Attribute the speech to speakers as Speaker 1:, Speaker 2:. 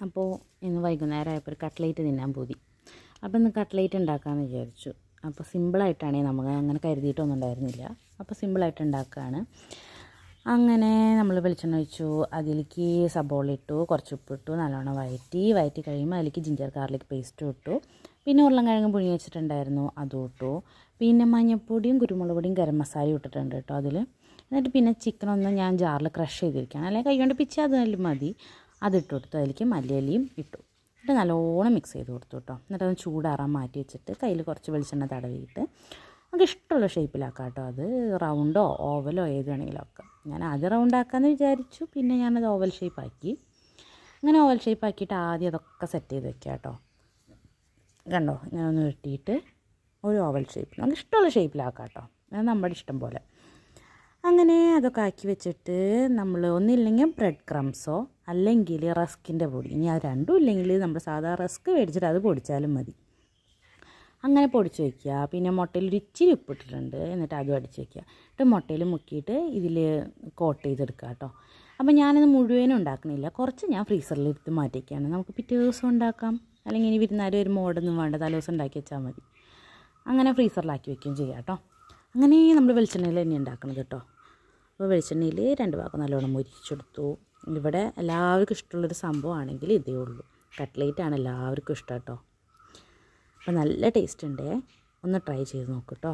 Speaker 1: അപ്പോൾ ഇന്ന് വൈകുന്നേരം ആയപ്പോൾ ഒരു കട്ട്ലേറ്റ് തിന്നാൻ പൂതി. അപ്പോൾ ഇന്ന് കട്ട്ലേറ്റ് ഉണ്ടാക്കാമെന്ന് വിചാരിച്ചു. അപ്പോൾ സിമ്പിളായിട്ടാണെങ്കിൽ നമുക്ക് അങ്ങനെ കരുതിയിട്ടൊന്നും ഉണ്ടായിരുന്നില്ല. അപ്പോൾ സിമ്പിളായിട്ട് ഉണ്ടാക്കുകയാണ്. അങ്ങനെ നമ്മൾ വെളിച്ചെണ്ണ ഒഴിച്ചു, അതിലേക്ക് സബോള ഇട്ടു, കുറച്ച് ഉപ്പിട്ടു, നല്ലോണം വഴറ്റി കഴിയുമ്പോൾ അതിലേക്ക് ജിഞ്ചർ ഗാർലിക് പേസ്റ്റും ഇട്ടു. പിന്നെ ഉരുളൻകിഴങ്ങ് പുഴുങ്ങി വെച്ചിട്ടുണ്ടായിരുന്നു, അതും ഇട്ടു. പിന്നെ മഞ്ഞൾപ്പൊടിയും കുരുമുളക് പൊടിയും ഗരം മസാലയും ഇട്ടിട്ടുണ്ട് കേട്ടോ അതിൽ. എന്നിട്ട് പിന്നെ ചിക്കനൊന്ന് ഞാൻ ജാറിൽ ക്രഷ് ചെയ്തിരിക്കുകയാണ്, അല്ലെങ്കിൽ കൈ കൊണ്ട് പിച്ചാൽ അതായാലും മതി. അതിട്ട് കൊടുത്തു, അതിലേക്ക് മല്ലിയിലയും ഇട്ടു. എന്നിട്ട് നല്ലോണം മിക്സ് ചെയ്ത് കൊടുത്തു കേട്ടോ. എന്നിട്ടത് ചൂടാറാൻ മാറ്റി വെച്ചിട്ട് കയ്യിൽ കുറച്ച് വെളിച്ചെണ്ണ തടവിയിട്ട് നമുക്ക് ഇഷ്ടമുള്ള ഷേപ്പിലാക്കാം കേട്ടോ. അത് റൗണ്ടോ ഓവലോ ഏത് വേണമെങ്കിലും ആക്കാം. ഞാൻ ആദ്യം റൗണ്ടാക്കാമെന്ന് വിചാരിച്ചു, പിന്നെ ഞാനത് ഓവൽ ഷേപ്പാക്കി. അങ്ങനെ ഓവൽ ഷേപ്പാക്കിയിട്ട് ആദ്യം അതൊക്കെ സെറ്റ് ചെയ്ത് വെക്കാം കേട്ടോ. കണ്ടോ, ഇങ്ങനെ ഒന്ന് വെട്ടിയിട്ട് ഒരു ഓവൽ ഷേപ്പ് നമുക്ക് ഇഷ്ടമുള്ള ഷേപ്പിലാക്കാം കേട്ടോ. അത് നമ്മുടെ ഇഷ്ടം പോലെ. അങ്ങനെ അതൊക്കെ ആക്കി വെച്ചിട്ട് നമ്മൾ ഒന്നില്ലെങ്കിൽ ബ്രെഡ് ക്രംസോ അല്ലെങ്കിൽ റസ്കിൻ്റെ പൊടി, ഇനി അത് രണ്ടും ഇല്ലെങ്കിൽ നമ്മൾ സാധാ റസ്ക് മേടിച്ചിട്ട് അത് പൊടിച്ചാലും മതി. അങ്ങനെ പൊടിച്ച് വയ്ക്കുക. പിന്നെ മുട്ടയിൽ ഒരു ഇച്ചിരി ഉപ്പിട്ടിട്ടുണ്ട്, എന്നിട്ട് അതും അടിച്ച് വയ്ക്കുക. എന്നിട്ട് മുട്ടയിൽ മുക്കിയിട്ട് ഇതിൽ കോട്ട് ചെയ്തെടുക്കുക കേട്ടോ. അപ്പോൾ ഞാനത് മുഴുവനും ഉണ്ടാക്കണില്ല, കുറച്ച് ഞാൻ ഫ്രീസറിലെടുത്ത് മാറ്റി വയ്ക്കുകയാണ്. നമുക്ക് പിറ്റേ ദിവസം ഉണ്ടാക്കാം, അല്ലെങ്കിൽ ഇനി വിരുന്നാർ ഒരു മോഡൊന്നും വേണ്ട, തലേദിവസം ഉണ്ടാക്കി വെച്ചാൽ മതി. അങ്ങനെ ഫ്രീസറിലാക്കി വയ്ക്കുകയും ചെയ്യാം കേട്ടോ. അങ്ങനെ നമ്മൾ വെളിച്ചെണ്ണയിൽ തന്നെ ഉണ്ടാക്കണത് കേട്ടോ. അപ്പോൾ വെളിച്ചെണ്ണയിൽ 2 ഭാഗം നല്ലോണം മുരിച്ചെടുത്തു. ഇവിടെ എല്ലാവർക്കും ഇഷ്ടമുള്ളൊരു സംഭവമാണെങ്കിൽ ഇതേ ഉള്ളൂ, കട്ട്ലേറ്റാണ് എല്ലാവർക്കും ഇഷ്ടം കേട്ടോ. അപ്പോൾ നല്ല ടേസ്റ്റ് ഉണ്ട്, ഒന്ന് ട്രൈ ചെയ്ത് നോക്കൂ കേട്ടോ.